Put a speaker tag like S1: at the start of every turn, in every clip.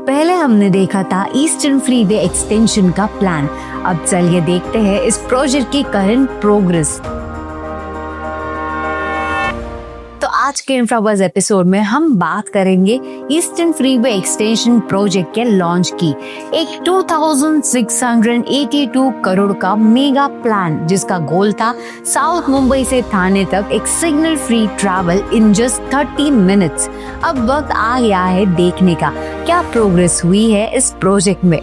S1: पहले हमने देखा था ईस्टर्न फ्रीवे एक्सटेंशन का प्लान। अब चलिए देखते हैं इस प्रोजेक्ट की करंट प्रोग्रेस। तो आज के इंफ्राबज़ एपिसोड में हम बात करेंगे ईस्टर्न फ्रीवे एक्सटेंशन प्रोजेक्ट के लॉन्च की। एक 2682 करोड़ का मेगा प्लान जिसका गोल था साउथ मुंबई से ठाणे तक एक signal free travel in just 30 minutes. अब वक्त आ गया है देखने का क्या प्रोग्रेस हुई है इस प्रोजेक्ट में।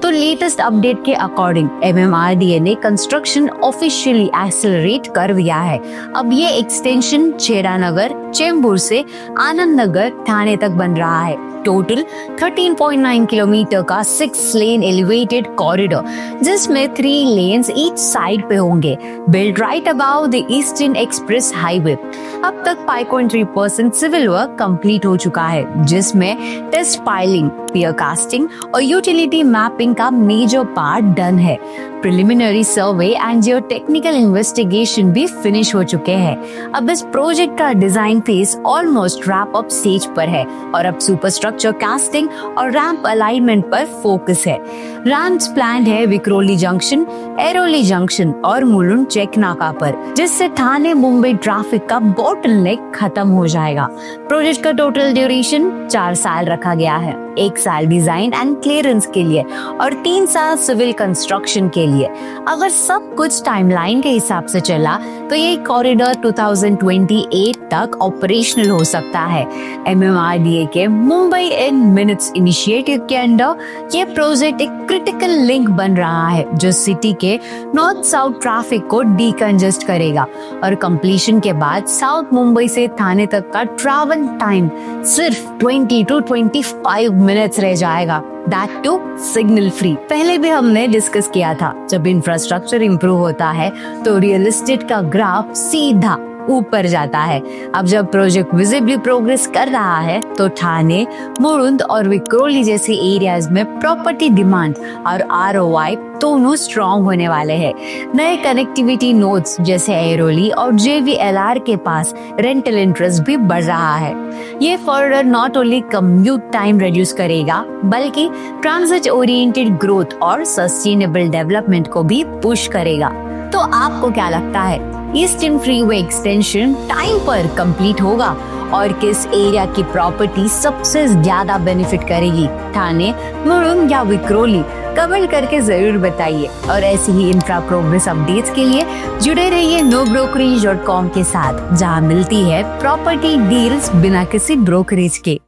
S1: तो लेटेस्ट अपडेट के अकॉर्डिंग MMRDA ने कंस्ट्रक्शन ऑफिशियली एक्सेलरेट कर दिया है। अब ये एक्सटेंशन चेरानगर चेंबूर से आनंद नगर ठाणे तक बन रहा है। टोटल 13.9 किलोमीटर का 6 लेन एलिवेटेड कॉरिडोर जिसमें 3 लेन्स ईच साइड पे होंगे, build right about the eastern express highway. अब तक 5.3% सिविल वर्क कंप्लीट हो चुका है जिसमें टेस्ट पाइलिंग, पियर कास्टिंग और यूटिलिटी मैपिंग का मेजर पार्ट डन है। Preliminary survey and Jio technical investigation भी फिनिश हो चुके हैं। अब इस प्रोजेक्ट का design phase almost wrap up stage पर है और अब सुपर स्ट्रक्चर कास्टिंग और रैंप अलाइनमेंट पर फोकस है। रैंप्स प्लान है विक्रोली जंक्शन, एरोली जंक्शन और मुलुंड चेक नाका पर, जिससे ठाणे मुंबई ट्रैफिक का बॉटलनेक खत्म हो जाएगा। प्रोजेक्ट का टोटल ड्यूरेशन 4 साल रखा गया है, 1 साल डिजाइन एंड क्लियरेंस के लिए और 3 साल सिविल कंस्ट्रक्शन के लिए। अगर सब कुछ टाइमलाइन के हिसाब से चला तो ये कॉरिडोर 2028 तक ऑपरेशनल हो सकता है। MMRDA के मुंबई इन मिनट्स इनिशिएटिव के अंडर ये प्रोजेक्ट एक क्रिटिकल लिंक बन रहा है जो सिटी के नॉर्थ साउथ ट्रैफिक को डीकंजेस्ट करेगा और कंप्लीशन के बाद साउथ मुंबई से ठाणे तक का ट्रैवल टाइम सिर्फ 20 to 25 मिनट्स रह जाएगा, दैट टू सिग्नल फ्री। पहले भी हमने डिस्कस किया था जब इंफ्रास्ट्रक्चर इंप्रूव होता है तो रियल एस्टेट का ग्राफ सीधा ऊपर जाता है। अब जब प्रोजेक्ट विजिबली प्रोग्रेस कर रहा है तो ठाणे, मुलुंड और विक्रोली जैसे एरियाज में प्रॉपर्टी डिमांड और ROI दोनों स्ट्रॉन्ग होने वाले हैं। नए कनेक्टिविटी नोड्स जैसे एरोली और JVLR के पास रेंटल इंटरेस्ट भी बढ़ रहा है। ये further not only commute time reduce करेगा बल्कि ट्रांजिट ओरिएंटेड ग्रोथ और सस्टेनेबल डेवलपमेंट को भी पुश करेगा। तो आपको क्या लगता है ईस्टर्न फ्रीवे एक्सटेंशन टाइम पर कंप्लीट होगा और किस एरिया की प्रॉपर्टी सबसे ज्यादा बेनिफिट करेगी, ठाणे, मुलुंड या विक्रोली? कमेंट करके जरूर बताइए और ऐसी ही इंफ्रा प्रोग्रेस अपडेट्स के लिए जुड़े रहिए nobrokerage.com के साथ जहां मिलती है प्रॉपर्टी डील्स बिना किसी ब्रोकरेज के।